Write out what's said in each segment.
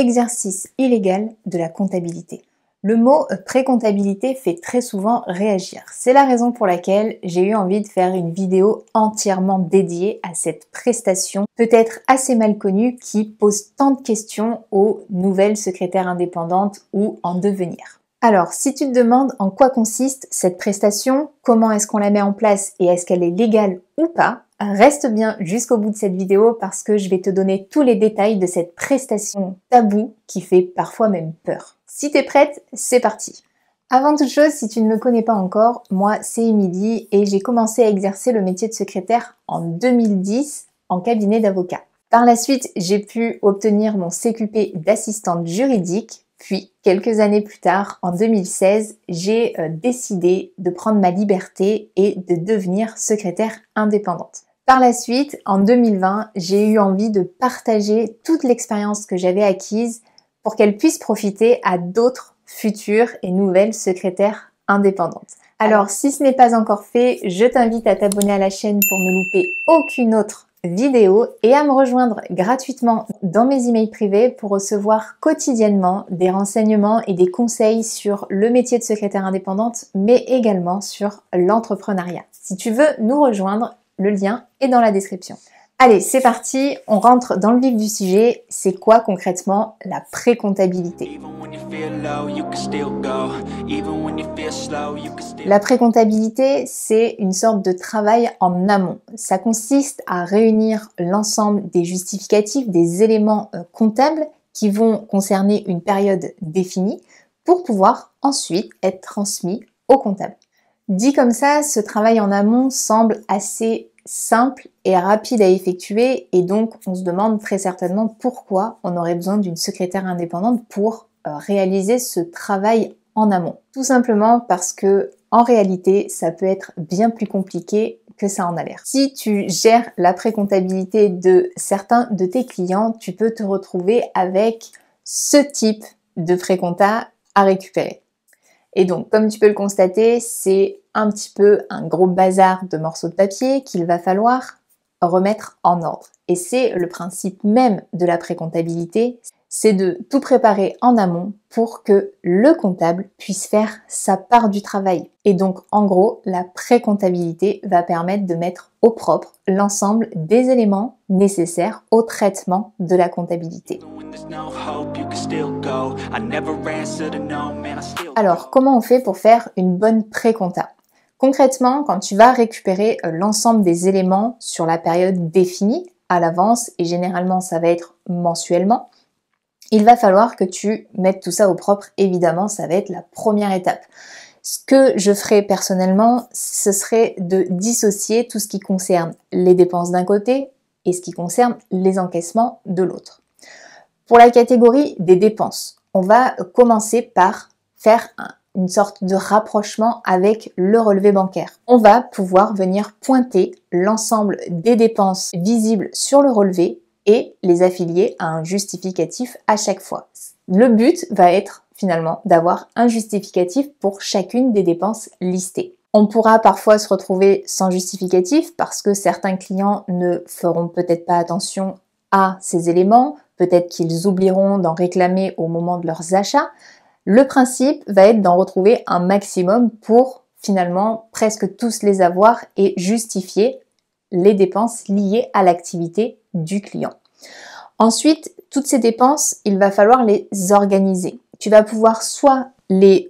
Exercice illégal de la comptabilité. Le mot pré-comptabilité fait très souvent réagir. C'est la raison pour laquelle j'ai eu envie de faire une vidéo entièrement dédiée à cette prestation, peut-être assez mal connue, qui pose tant de questions aux nouvelles secrétaires indépendantes ou en devenir. Alors, si tu te demandes en quoi consiste cette prestation, comment est-ce qu'on la met en place et est-ce qu'elle est légale ou pas, reste bien jusqu'au bout de cette vidéo parce que je vais te donner tous les détails de cette prestation taboue qui fait parfois même peur. Si t'es prête, c'est parti! Avant toute chose, si tu ne me connais pas encore, moi c'est Émilie et j'ai commencé à exercer le métier de secrétaire en 2010 en cabinet d'avocat. Par la suite, j'ai pu obtenir mon CQP d'assistante juridique, puis quelques années plus tard, en 2016, j'ai décidé de prendre ma liberté et de devenir secrétaire indépendante. Par la suite, en 2020, j'ai eu envie de partager toute l'expérience que j'avais acquise pour qu'elle puisse profiter à d'autres futures et nouvelles secrétaires indépendantes. Alors, si ce n'est pas encore fait, je t'invite à t'abonner à la chaîne pour ne louper aucune autre vidéo et à me rejoindre gratuitement dans mes emails privés pour recevoir quotidiennement des renseignements et des conseils sur le métier de secrétaire indépendante, mais également sur l'entrepreneuriat. Si tu veux nous rejoindre, le lien est dans la description. Allez, c'est parti, on rentre dans le vif du sujet. C'est quoi concrètement la pré-comptabilité? La pré-comptabilité, c'est une sorte de travail en amont. Ça consiste à réunir l'ensemble des justificatifs, des éléments comptables qui vont concerner une période définie pour pouvoir ensuite être transmis au comptable. Dit comme ça, ce travail en amont semble assez simple et rapide à effectuer et donc on se demande très certainement pourquoi on aurait besoin d'une secrétaire indépendante pour réaliser ce travail en amont. Tout simplement parce que en réalité ça peut être bien plus compliqué que ça en a l'air. Si tu gères la pré-comptabilité de certains de tes clients, tu peux te retrouver avec ce type de pré-compta à récupérer. Et donc, comme tu peux le constater, c'est un petit peu un gros bazar de morceaux de papier qu'il va falloir remettre en ordre. Et c'est le principe même de la pré-comptabilité, c'est de tout préparer en amont pour que le comptable puisse faire sa part du travail. Et donc, en gros, la pré-comptabilité va permettre de mettre au propre l'ensemble des éléments nécessaires au traitement de la comptabilité. Alors, comment on fait pour faire une bonne pré-compta? Concrètement, quand tu vas récupérer l'ensemble des éléments sur la période définie à l'avance, et généralement ça va être mensuellement, il va falloir que tu mettes tout ça au propre. Évidemment, ça va être la première étape. Ce que je ferais personnellement, ce serait de dissocier tout ce qui concerne les dépenses d'un côté et ce qui concerne les encaissements de l'autre. Pour la catégorie des dépenses, on va commencer par faire une sorte de rapprochement avec le relevé bancaire. On va pouvoir venir pointer l'ensemble des dépenses visibles sur le relevé et les affilier à un justificatif à chaque fois. Le but va être finalement d'avoir un justificatif pour chacune des dépenses listées. On pourra parfois se retrouver sans justificatif parce que certains clients ne feront peut-être pas attention à ces éléments, peut-être qu'ils oublieront d'en réclamer au moment de leurs achats. Le principe va être d'en retrouver un maximum pour finalement presque tous les avoir et justifier les dépenses liées à l'activité du client. Ensuite, toutes ces dépenses, il va falloir les organiser. Tu vas pouvoir soit les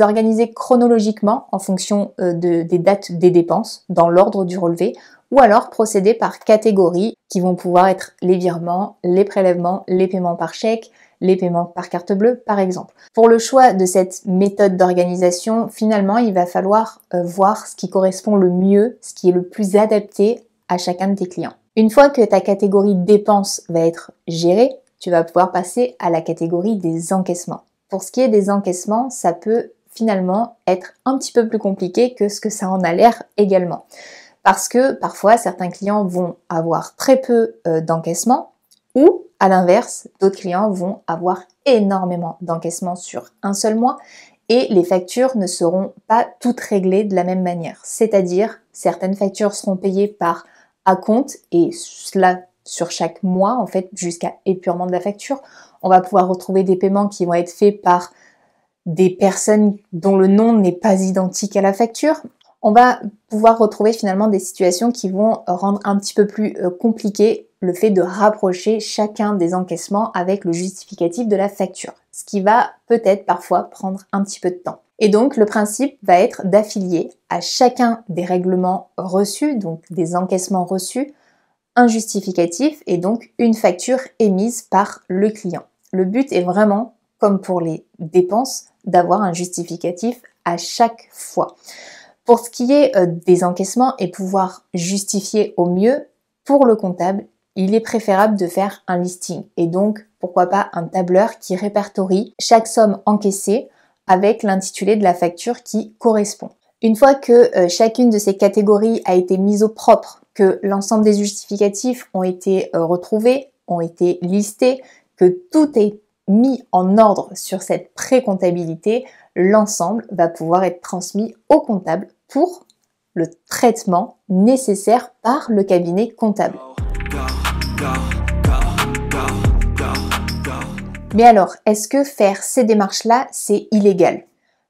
organiser chronologiquement en fonction des dates des dépenses dans l'ordre du relevé, ou alors procéder par catégories qui vont pouvoir être les virements, les prélèvements, les paiements par chèque, les paiements par carte bleue par exemple. Pour le choix de cette méthode d'organisation, finalement il va falloir voir ce qui correspond le mieux, ce qui est le plus adapté à chacun de tes clients. Une fois que ta catégorie dépenses va être gérée, tu vas pouvoir passer à la catégorie des encaissements. Pour ce qui est des encaissements, ça peut finalement être un petit peu plus compliqué que ce que ça en a l'air également. Parce que parfois, certains clients vont avoir très peu d'encaissements ou, à l'inverse, d'autres clients vont avoir énormément d'encaissements sur un seul mois et les factures ne seront pas toutes réglées de la même manière. C'est-à-dire, certaines factures seront payées par acompte et cela sur chaque mois, en fait, jusqu'à épurement de la facture. On va pouvoir retrouver des paiements qui vont être faits par des personnes dont le nom n'est pas identique à la facture. On va pouvoir retrouver finalement des situations qui vont rendre un petit peu plus compliqué le fait de rapprocher chacun des encaissements avec le justificatif de la facture, ce qui va peut-être parfois prendre un petit peu de temps. Et donc le principe va être d'affilier à chacun des règlements reçus, donc des encaissements reçus, un justificatif et donc une facture émise par le client. Le but est vraiment, comme pour les dépenses, d'avoir un justificatif à chaque fois. Pour ce qui est des encaissements et pouvoir justifier au mieux, pour le comptable, il est préférable de faire un listing et donc pourquoi pas un tableur qui répertorie chaque somme encaissée avec l'intitulé de la facture qui correspond. Une fois que chacune de ces catégories a été mise au propre, que l'ensemble des justificatifs ont été retrouvés, ont été listés, que tout est mis en ordre sur cette pré-comptabilité, l'ensemble va pouvoir être transmis au comptable pour le traitement nécessaire par le cabinet comptable. Mais alors, est-ce que faire ces démarches-là, c'est illégal ?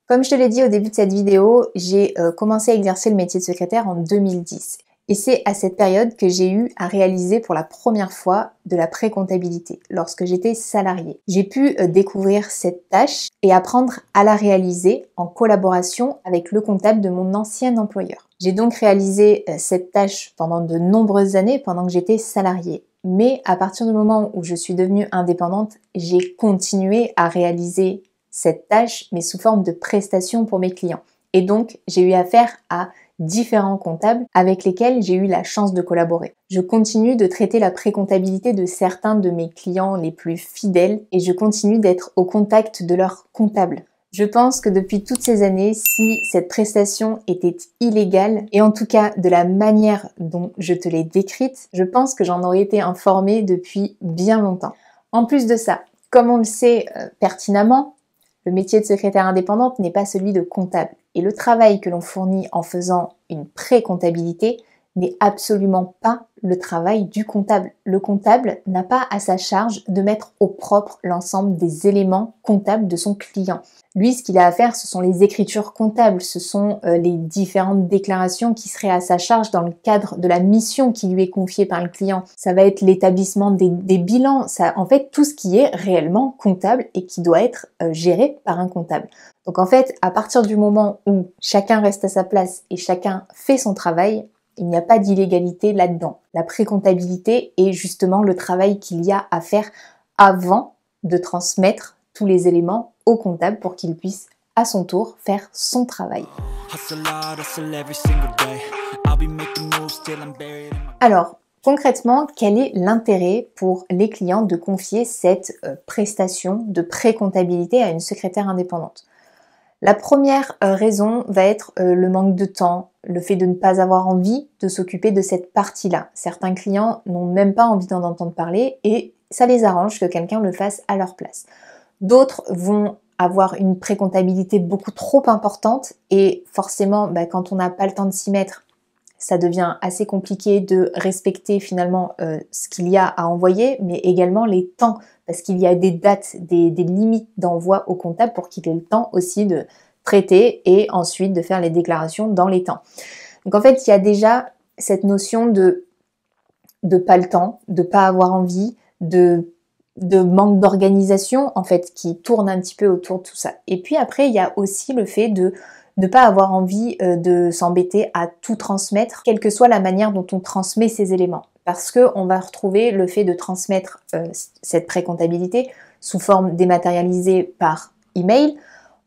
Comme je te l'ai dit au début de cette vidéo, j'ai commencé à exercer le métier de secrétaire en 2010. Et c'est à cette période que j'ai eu à réaliser pour la première fois de la pré-comptabilité, lorsque j'étais salariée. J'ai pu découvrir cette tâche et apprendre à la réaliser en collaboration avec le comptable de mon ancien employeur. J'ai donc réalisé cette tâche pendant de nombreuses années, pendant que j'étais salariée. Mais à partir du moment où je suis devenue indépendante, j'ai continué à réaliser cette tâche, mais sous forme de prestation pour mes clients. Et donc, j'ai eu affaire à différents comptables avec lesquels j'ai eu la chance de collaborer. Je continue de traiter la pré-comptabilité de certains de mes clients les plus fidèles et je continue d'être au contact de leurs comptables. Je pense que depuis toutes ces années, si cette prestation était illégale, et en tout cas de la manière dont je te l'ai décrite, je pense que j'en aurais été informée depuis bien longtemps. En plus de ça, comme on le sait pertinemment, le métier de secrétaire indépendante n'est pas celui de comptable. Et le travail que l'on fournit en faisant une pré-comptabilité n'est absolument pas le travail du comptable. Le comptable n'a pas à sa charge de mettre au propre l'ensemble des éléments comptables de son client. Lui, ce qu'il a à faire, ce sont les écritures comptables, ce sont les différentes déclarations qui seraient à sa charge dans le cadre de la mission qui lui est confiée par le client. Ça va être l'établissement des bilans, en fait tout ce qui est réellement comptable et qui doit être géré par un comptable. Donc en fait, à partir du moment où chacun reste à sa place et chacun fait son travail, il n'y a pas d'illégalité là-dedans. La pré-comptabilité est justement le travail qu'il y a à faire avant de transmettre tous les éléments au comptable pour qu'il puisse à son tour faire son travail. Alors, concrètement, quel est l'intérêt pour les clients de confier cette prestation de pré-comptabilité à une secrétaire indépendante ? La première raison va être le manque de temps, le fait de ne pas avoir envie de s'occuper de cette partie-là. Certains clients n'ont même pas envie d'en entendre parler et ça les arrange que quelqu'un le fasse à leur place. D'autres vont avoir une pré-comptabilité beaucoup trop importante et forcément, quand on n'a pas le temps de s'y mettre, ça devient assez compliqué de respecter finalement ce qu'il y a à envoyer, mais également les temps, parce qu'il y a des dates, des limites d'envoi au comptable pour qu'il ait le temps aussi de traiter et ensuite de faire les déclarations dans les temps. Donc en fait, il y a déjà cette notion de pas le temps, de pas avoir envie, de manque d'organisation en fait qui tourne un petit peu autour de tout ça. Et puis après, il y a aussi le fait de ne pas avoir envie de s'embêter à tout transmettre, quelle que soit la manière dont on transmet ces éléments. Parce qu'on va retrouver le fait de transmettre cette pré-comptabilité sous forme dématérialisée par email.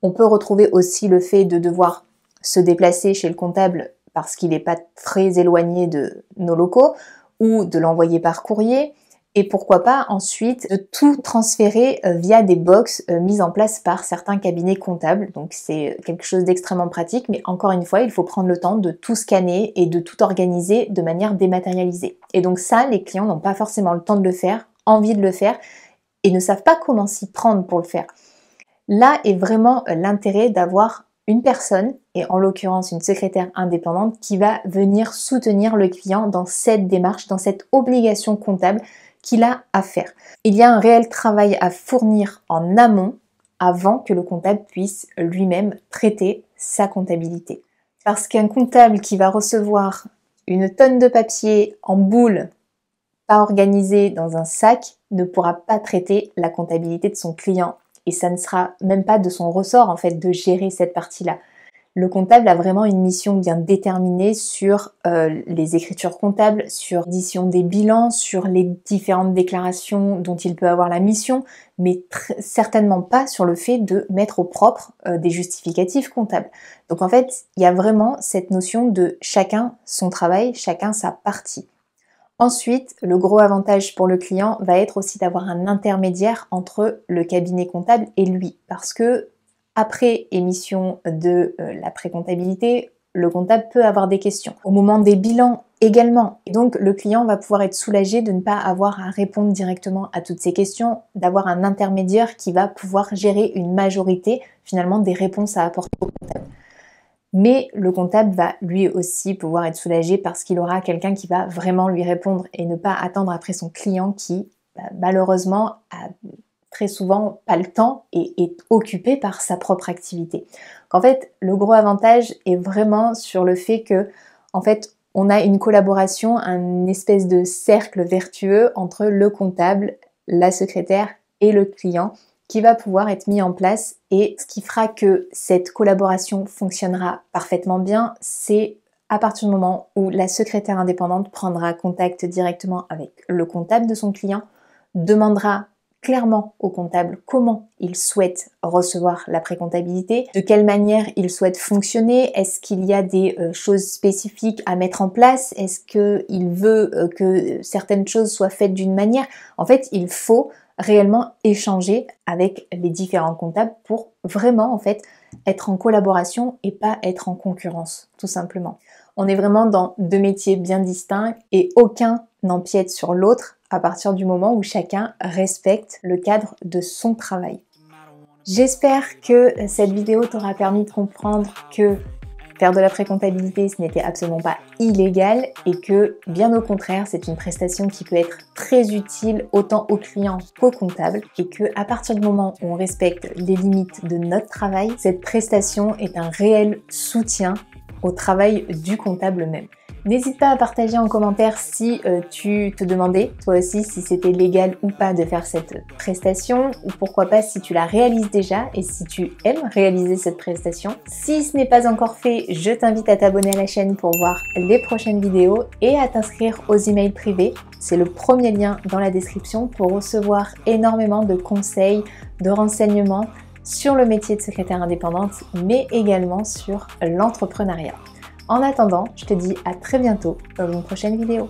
On peut retrouver aussi le fait de devoir se déplacer chez le comptable parce qu'il n'est pas très éloigné de nos locaux ou de l'envoyer par courrier. Et pourquoi pas ensuite de tout transférer via des box mises en place par certains cabinets comptables. Donc c'est quelque chose d'extrêmement pratique, mais encore une fois, il faut prendre le temps de tout scanner et de tout organiser de manière dématérialisée. Et donc ça, les clients n'ont pas forcément le temps de le faire, envie de le faire, et ne savent pas comment s'y prendre pour le faire. Là est vraiment l'intérêt d'avoir une personne et en l'occurrence une secrétaire indépendante qui va venir soutenir le client dans cette démarche, dans cette obligation comptable qu'il a à faire. Il y a un réel travail à fournir en amont avant que le comptable puisse lui-même traiter sa comptabilité. Parce qu'un comptable qui va recevoir une tonne de papier en boule, pas organisé dans un sac, ne pourra pas traiter la comptabilité de son client. Et ça ne sera même pas de son ressort en fait de gérer cette partie-là. Le comptable a vraiment une mission bien déterminée sur les écritures comptables, sur l'édition des bilans, sur les différentes déclarations dont il peut avoir la mission, mais certainement pas sur le fait de mettre au propre des justificatifs comptables. Donc en fait, il y a vraiment cette notion de chacun son travail, chacun sa partie. Ensuite, le gros avantage pour le client va être aussi d'avoir un intermédiaire entre le cabinet comptable et lui, parce que après émission de la pré-comptabilité, le comptable peut avoir des questions. Au moment des bilans également. Et donc le client va pouvoir être soulagé de ne pas avoir à répondre directement à toutes ces questions, d'avoir un intermédiaire qui va pouvoir gérer une majorité finalement des réponses à apporter au comptable. Mais le comptable va lui aussi pouvoir être soulagé parce qu'il aura quelqu'un qui va vraiment lui répondre et ne pas attendre après son client qui malheureusement a très souvent pas le temps et est occupé par sa propre activité. En fait, le gros avantage est vraiment sur le fait que, en fait, on a une collaboration, un espèce de cercle vertueux entre le comptable, la secrétaire et le client qui va pouvoir être mis en place, et ce qui fera que cette collaboration fonctionnera parfaitement bien, c'est à partir du moment où la secrétaire indépendante prendra contact directement avec le comptable de son client, demandera clairement au comptable comment il souhaite recevoir la pré-comptabilité, de quelle manière il souhaite fonctionner, est-ce qu'il y a des choses spécifiques à mettre en place, est-ce qu'il veut que certaines choses soient faites d'une manière. En fait, il faut réellement échanger avec les différents comptables pour vraiment en fait être en collaboration et pas être en concurrence, tout simplement. On est vraiment dans deux métiers bien distincts et aucun n'empiète sur l'autre à partir du moment où chacun respecte le cadre de son travail. J'espère que cette vidéo t'aura permis de comprendre que faire de la pré-comptabilité, ce n'était absolument pas illégal et que, bien au contraire, c'est une prestation qui peut être très utile autant aux clients qu'aux comptables et que, à partir du moment où on respecte les limites de notre travail, cette prestation est un réel soutien au travail du comptable même. N'hésite pas à partager en commentaire si tu te demandais, toi aussi, si c'était légal ou pas de faire cette prestation, ou pourquoi pas si tu la réalises déjà et si tu aimes réaliser cette prestation. Si ce n'est pas encore fait, je t'invite à t'abonner à la chaîne pour voir les prochaines vidéos et à t'inscrire aux emails privés. C'est le premier lien dans la description pour recevoir énormément de conseils, de renseignements sur le métier de secrétaire indépendante, mais également sur l'entrepreneuriat. En attendant, je te dis à très bientôt dans une prochaine vidéo.